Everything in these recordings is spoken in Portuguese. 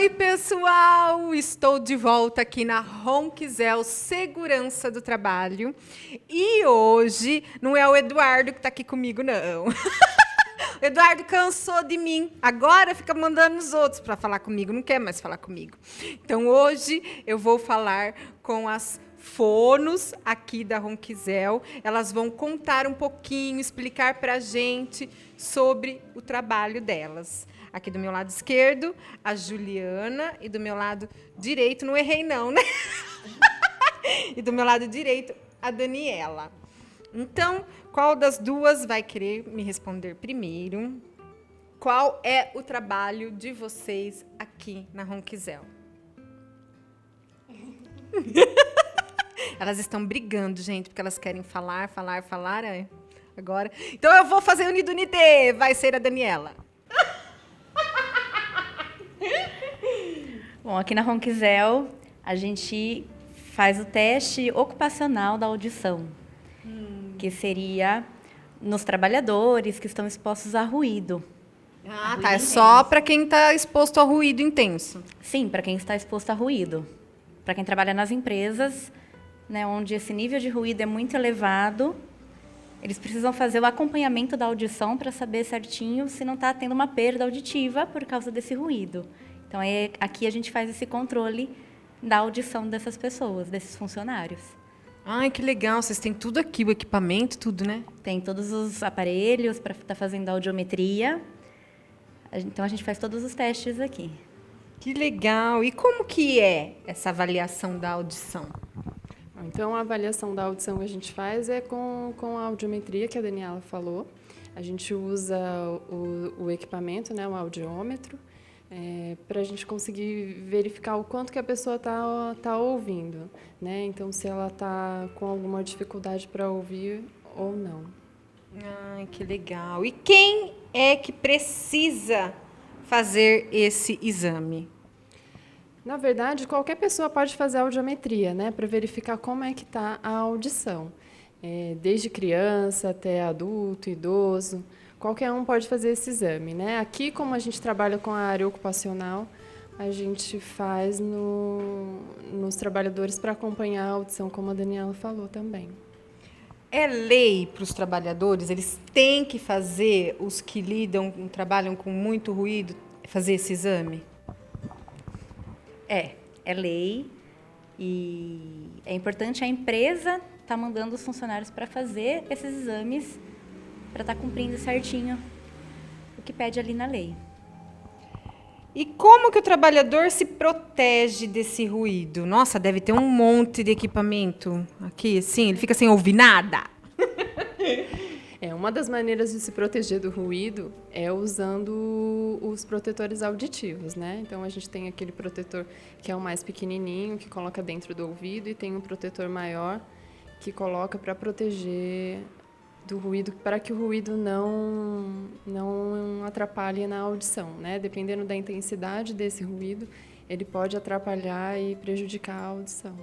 Oi, pessoal! Estou de volta aqui na Ronquisel Segurança do Trabalho. E hoje não é o Eduardo que está aqui comigo, não. O Eduardo cansou de mim. Agora fica mandando os outros para falar comigo. Não quer mais falar comigo. Então, hoje eu vou falar com as fonos aqui da Ronquisel. Elas vão contar um pouquinho, explicar para a gente sobre o trabalho delas. Aqui do meu lado esquerdo, a Juliana, e do meu lado direito, não errei não, né? E do meu lado direito, a Daniela. Então, qual das duas vai querer me responder primeiro? Qual é o trabalho de vocês aqui na Ronquisel? Elas estão brigando, gente, porque elas querem falar, agora. Então, eu vou fazer unidunité, vai ser a Daniela. Bom, aqui na Ronquisel, a gente faz o teste ocupacional da audição, que seria nos trabalhadores que estão expostos a ruído. Ah, tá. É só para quem está exposto a ruído intenso. Sim, para quem está exposto a ruído. Para quem trabalha nas empresas, né, onde esse nível de ruído é muito elevado, eles precisam fazer o acompanhamento da audição para saber certinho se não está tendo uma perda auditiva por causa desse ruído. Então, aqui a gente faz esse controle da audição dessas pessoas, desses funcionários. Ai, que legal. Vocês têm tudo aqui, o equipamento, tudo, né? Tem todos os aparelhos para estar fazendo a audiometria. Então, a gente faz todos os testes aqui. Que legal. E como que é essa avaliação da audição? Então, a avaliação da audição que a gente faz é com a audiometria que a Daniela falou. A gente usa o equipamento, né, o audiômetro, para a gente conseguir verificar o quanto que a pessoa tá ouvindo, né? Então, se ela está com alguma dificuldade para ouvir ou não. Ai, que legal. E quem é que precisa fazer esse exame? Na verdade, qualquer pessoa pode fazer a audiometria, né, para verificar como é que está a audição. Desde criança até adulto, idoso, qualquer um pode fazer esse exame, né? Aqui, como a gente trabalha com a área ocupacional, a gente faz nos trabalhadores para acompanhar a audição, como a Daniela falou também. É lei para os trabalhadores? Eles têm que fazer, os que trabalham com muito ruído, fazer esse exame? É lei e é importante a empresa estar mandando os funcionários para fazer esses exames para estar cumprindo certinho o que pede ali na lei. E como que o trabalhador se protege desse ruído? Nossa, deve ter um monte de equipamento aqui, assim, ele fica sem ouvir nada. Uma das maneiras de se proteger do ruído é usando os protetores auditivos, né? Então, a gente tem aquele protetor que é o mais pequenininho, que coloca dentro do ouvido, e tem um protetor maior que coloca para proteger do ruído, para que o ruído não atrapalhe na audição, né? Dependendo da intensidade desse ruído, ele pode atrapalhar e prejudicar a audição.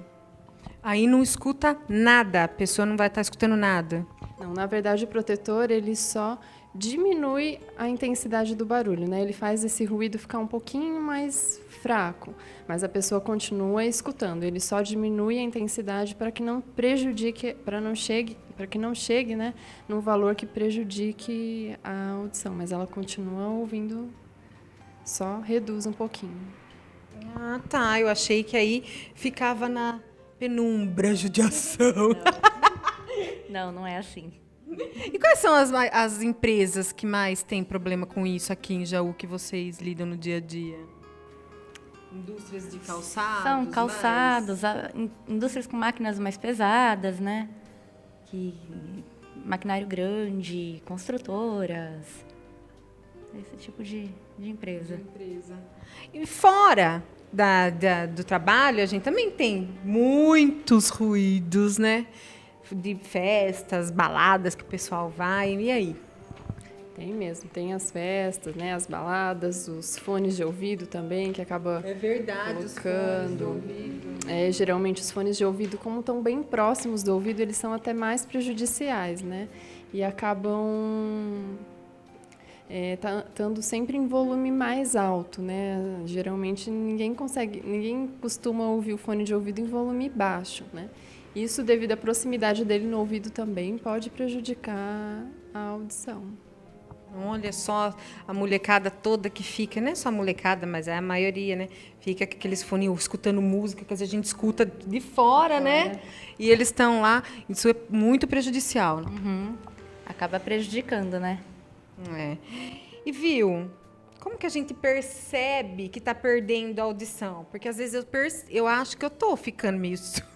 Aí não escuta nada, a pessoa não vai estar escutando nada. Não, na verdade, o protetor ele só diminui a intensidade do barulho, né? Ele faz esse ruído ficar um pouquinho mais fraco, mas a pessoa continua escutando. Ele só diminui a intensidade para que não prejudique, para que não chegue, né, num valor que prejudique a audição, mas ela continua ouvindo, só reduz um pouquinho. Ah, tá. Eu achei que aí ficava na penumbra, judiação. Não é assim. E quais são as empresas que mais têm problema com isso aqui em Jaú, que vocês lidam no dia a dia? Indústrias de calçados? São calçados, indústrias com máquinas mais pesadas, né? Maquinário grande, construtoras, esse tipo de empresa. E fora do trabalho, a gente também tem muitos ruídos, né? De festas, baladas que o pessoal vai, e aí? Tem mesmo, tem as festas, né, as baladas, os fones de ouvido também, que acaba verdade, colocando. os fones de ouvido. Geralmente os fones de ouvido, como estão bem próximos do ouvido, eles são até mais prejudiciais, né? E acabam estando sempre em volume mais alto, né? Geralmente ninguém costuma ouvir o fone de ouvido em volume baixo, né? Isso, devido à proximidade dele no ouvido também, pode prejudicar a audição. Olha só a molecada toda que fica, não é só a molecada, mas é a maioria, né? Fica com aqueles fones escutando música que a gente escuta de fora, né? E eles estão lá, isso é muito prejudicial. Acaba prejudicando, né? É. E viu, como que a gente percebe que está perdendo a audição? Porque às vezes eu acho que eu tô ficando meio surda.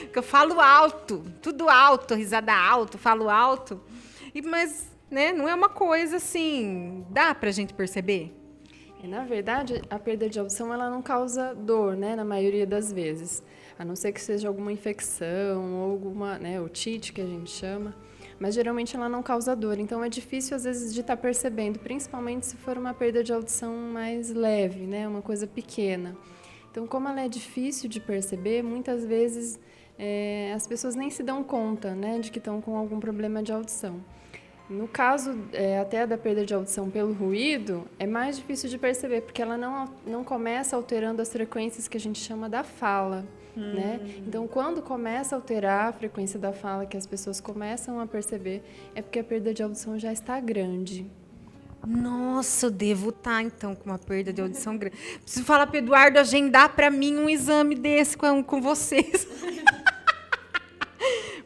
Porque eu falo alto, tudo alto, risada alto, falo alto. Mas, né, não é uma coisa assim, dá pra gente perceber? Na verdade, a perda de audição ela não causa dor, né, na maioria das vezes. A não ser que seja alguma infecção ou alguma, né, otite, que a gente chama. Mas geralmente ela não causa dor, então é difícil às vezes de estar percebendo, principalmente se for uma perda de audição mais leve, né, uma coisa pequena. Então, como ela é difícil de perceber, muitas vezes as pessoas nem se dão conta, né, de que estão com algum problema de audição. No caso até da perda de audição pelo ruído, é mais difícil de perceber, porque ela não começa alterando as frequências que a gente chama da fala. Né? Então, quando começa a alterar a frequência da fala, que as pessoas começam a perceber, é porque a perda de audição já está grande. Nossa, eu devo estar, então, com uma perda de audição grande. Preciso falar para o Eduardo agendar para mim um exame desse com vocês.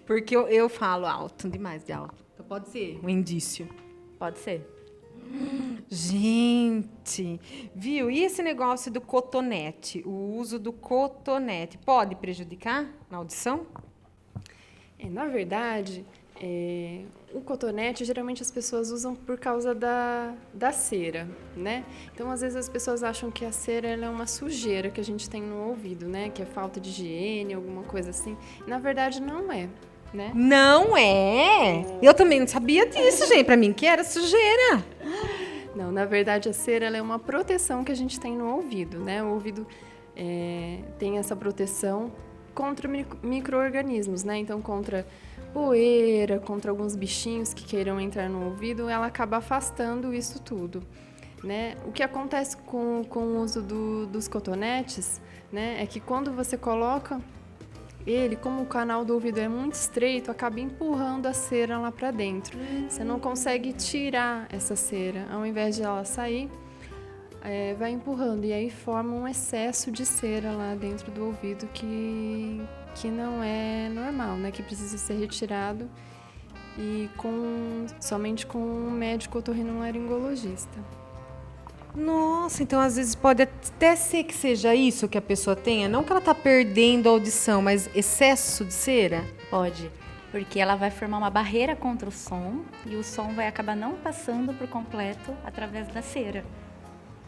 Porque eu falo alto, demais de alto. Então, pode ser um indício. Pode ser. Gente, viu? E esse negócio do cotonete, o uso do cotonete, pode prejudicar na audição? Na verdade, o cotonete, geralmente as pessoas usam por causa da cera, né? Então, às vezes as pessoas acham que a cera ela é uma sujeira que a gente tem no ouvido, né? Que é falta de higiene, alguma coisa assim. Na verdade, não é, né? Não é? Eu também não sabia disso, gente. Para mim que era sujeira. Não, na verdade, a cera ela é uma proteção que a gente tem no ouvido, né? O ouvido tem essa proteção contra micro-organismos, né? Então, contra poeira, contra alguns bichinhos que queiram entrar no ouvido, ela acaba afastando isso tudo, né? O que acontece com o uso dos cotonetes, né? É que quando você coloca ele, como o canal do ouvido é muito estreito, acaba empurrando a cera lá para dentro. Você não consegue tirar essa cera. Ao invés de ela sair, vai empurrando. E aí forma um excesso de cera lá dentro do ouvido que não é normal, né? Que precisa ser retirado e somente com um médico otorrinolaringologista. Nossa, então às vezes pode até ser que seja isso que a pessoa tenha. Não que ela está perdendo a audição, mas excesso de cera? Pode, porque ela vai formar uma barreira contra o som e o som vai acabar não passando por completo através da cera.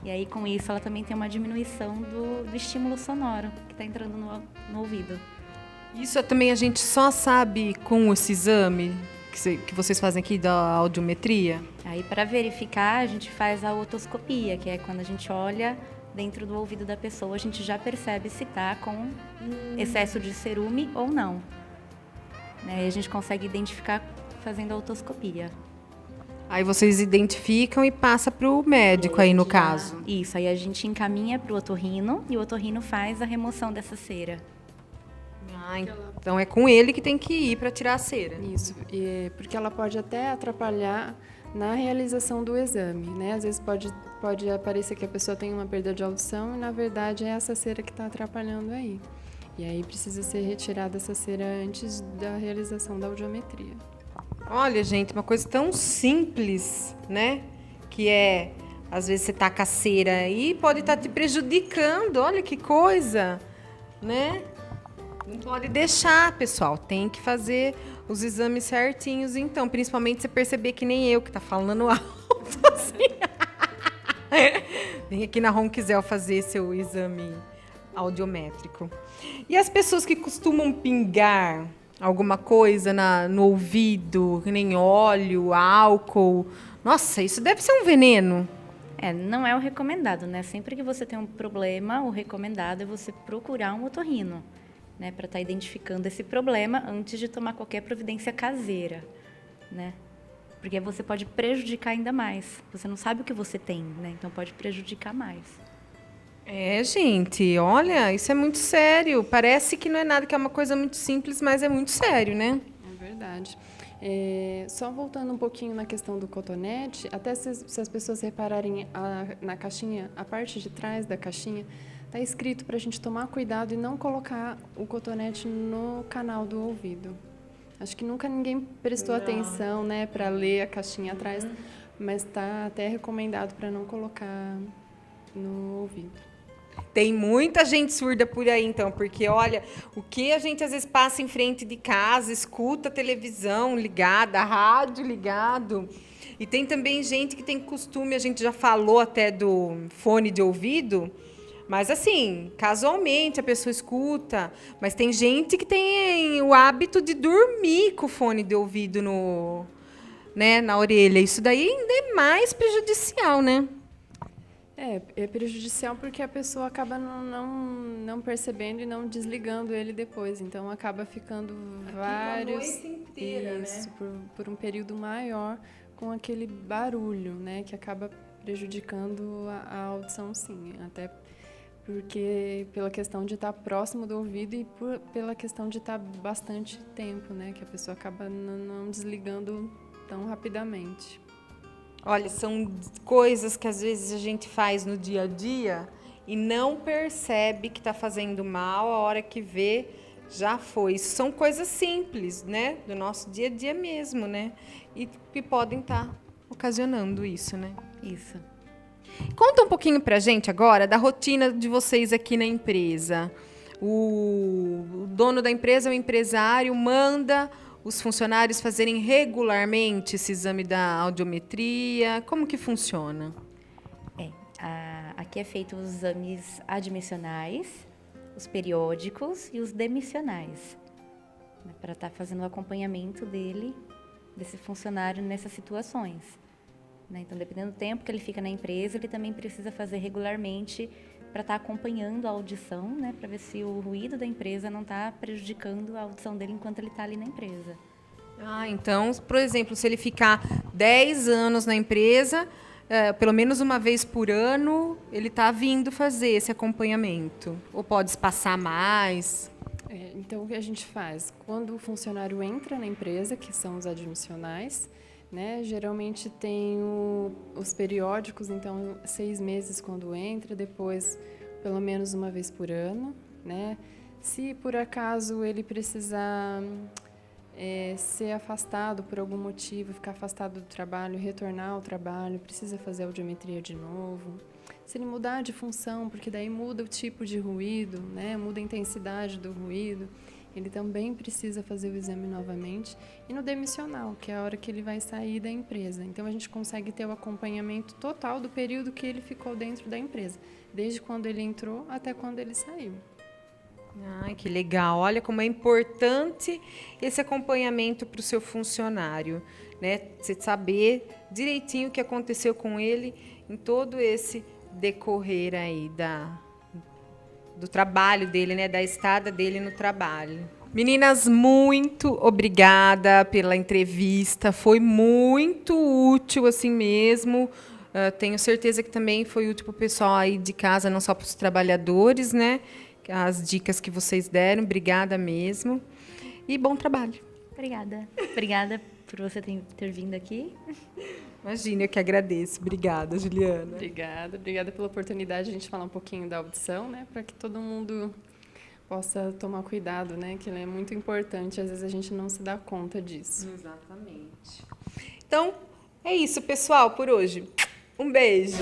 E aí, com isso, ela também tem uma diminuição do estímulo sonoro que está entrando no ouvido. Isso também a gente só sabe com esse exame que vocês fazem aqui da audiometria? Aí, para verificar, a gente faz a otoscopia, que é quando a gente olha dentro do ouvido da pessoa, a gente já percebe se está com excesso de cerume ou não. Né? E a gente consegue identificar fazendo a otoscopia. Aí vocês identificam e passa para o médico aí, no caso. Isso, aí a gente encaminha para o otorrino e o otorrino faz a remoção dessa cera. Ah, então é com ele que tem que ir para tirar a cera. Isso, porque ela pode até atrapalhar na realização do exame, né? Às vezes pode aparecer que a pessoa tem uma perda de audição e, na verdade, é essa cera que está atrapalhando aí. E aí precisa ser retirada essa cera antes da realização da audiometria. Olha, gente, uma coisa tão simples, né? Que é, às vezes você tá com a cera aí, pode estar te prejudicando. Olha que coisa, né? Não pode deixar, pessoal. Tem que fazer os exames certinhos, então. Principalmente você perceber que nem eu, que tá falando alto, assim. Vem aqui na Ronquisel fazer seu exame audiométrico. E as pessoas que costumam pingar alguma coisa no ouvido, que nem óleo, álcool. Nossa, isso deve ser um veneno. Não é o recomendado, né? Sempre que você tem um problema, o recomendado é você procurar um otorrino, né? Para estar identificando esse problema antes de tomar qualquer providência caseira, né? Porque você pode prejudicar ainda mais. Você não sabe o que você tem, né? Então pode prejudicar mais. É, gente, olha, isso é muito sério. Parece que não é nada, que é uma coisa muito simples, mas é muito sério, né? É verdade. Só voltando um pouquinho na questão do cotonete, até se as pessoas repararem na caixinha, a parte de trás da caixinha, está escrito para a gente tomar cuidado e não colocar o cotonete no canal do ouvido. Acho que nunca ninguém prestou atenção, né, para ler a caixinha atrás, mas está até recomendado para não colocar no ouvido. Tem muita gente surda por aí, então, porque, olha, o que a gente às vezes passa em frente de casa, escuta a televisão ligada, a rádio ligado. E tem também gente que tem costume, a gente já falou até do fone de ouvido, mas assim, casualmente a pessoa escuta, mas tem gente que tem o hábito de dormir com o fone de ouvido na orelha. Isso daí ainda é mais prejudicial, né? É prejudicial porque a pessoa acaba não percebendo e não desligando ele depois. Então, acaba ficando vários... noite inteira, isso, por um período maior com aquele barulho, né? Que acaba prejudicando a audição, sim. Até porque pela questão de estar próximo do ouvido e pela questão de estar bastante tempo, né? Que a pessoa acaba não desligando tão rapidamente. Olha, são coisas que às vezes a gente faz no dia a dia e não percebe que está fazendo mal, a hora que vê, já foi. Isso são coisas simples, né? Do nosso dia a dia mesmo, né? E que podem estar ocasionando isso, né? Isso. Conta um pouquinho pra gente agora da rotina de vocês aqui na empresa. O dono da empresa, o empresário, manda os funcionários fazerem regularmente esse exame da audiometria? Como que funciona? Aqui é feito os exames admissionais, os periódicos e os demissionais, né, para estar fazendo o acompanhamento desse funcionário nessas situações. Né? Então, dependendo do tempo que ele fica na empresa, ele também precisa fazer regularmente para estar acompanhando a audição, né, para ver se o ruído da empresa não está prejudicando a audição dele enquanto ele está ali na empresa. Então, por exemplo, se ele ficar 10 anos na empresa, pelo menos uma vez por ano, ele está vindo fazer esse acompanhamento? Ou pode espaçar mais? Então, o que a gente faz? Quando o funcionário entra na empresa, que são os admissionais, né, geralmente tem os periódicos, então 6 meses quando entra, depois pelo menos uma vez por ano, né? Se por acaso ele precisar ser afastado por algum motivo, ficar afastado do trabalho, retornar ao trabalho, precisa fazer audiometria de novo. Se ele mudar de função, porque daí muda o tipo de ruído, né? Muda a intensidade do ruído, ele também precisa fazer o exame novamente. E no demissional, que é a hora que ele vai sair da empresa. Então, a gente consegue ter o acompanhamento total do período que ele ficou dentro da empresa, desde quando ele entrou até quando ele saiu. Ai, que legal. Olha como é importante esse acompanhamento para o seu funcionário, né? Você saber direitinho o que aconteceu com ele em todo esse decorrer aí do trabalho dele, né? Da estada dele no trabalho. Meninas, muito obrigada pela entrevista. Foi muito útil, assim mesmo. Tenho certeza que também foi útil para o pessoal aí de casa, não só para os trabalhadores, né? As dicas que vocês deram. Obrigada mesmo. E bom trabalho. Obrigada. Obrigada por você ter vindo aqui. Imagina, eu que agradeço. Obrigada, Juliana. Obrigada pela oportunidade de a gente falar um pouquinho da audição, né? Para que todo mundo possa tomar cuidado, né? Que ela é muito importante, às vezes a gente não se dá conta disso. Exatamente. Então, é isso, pessoal, por hoje. Um beijo.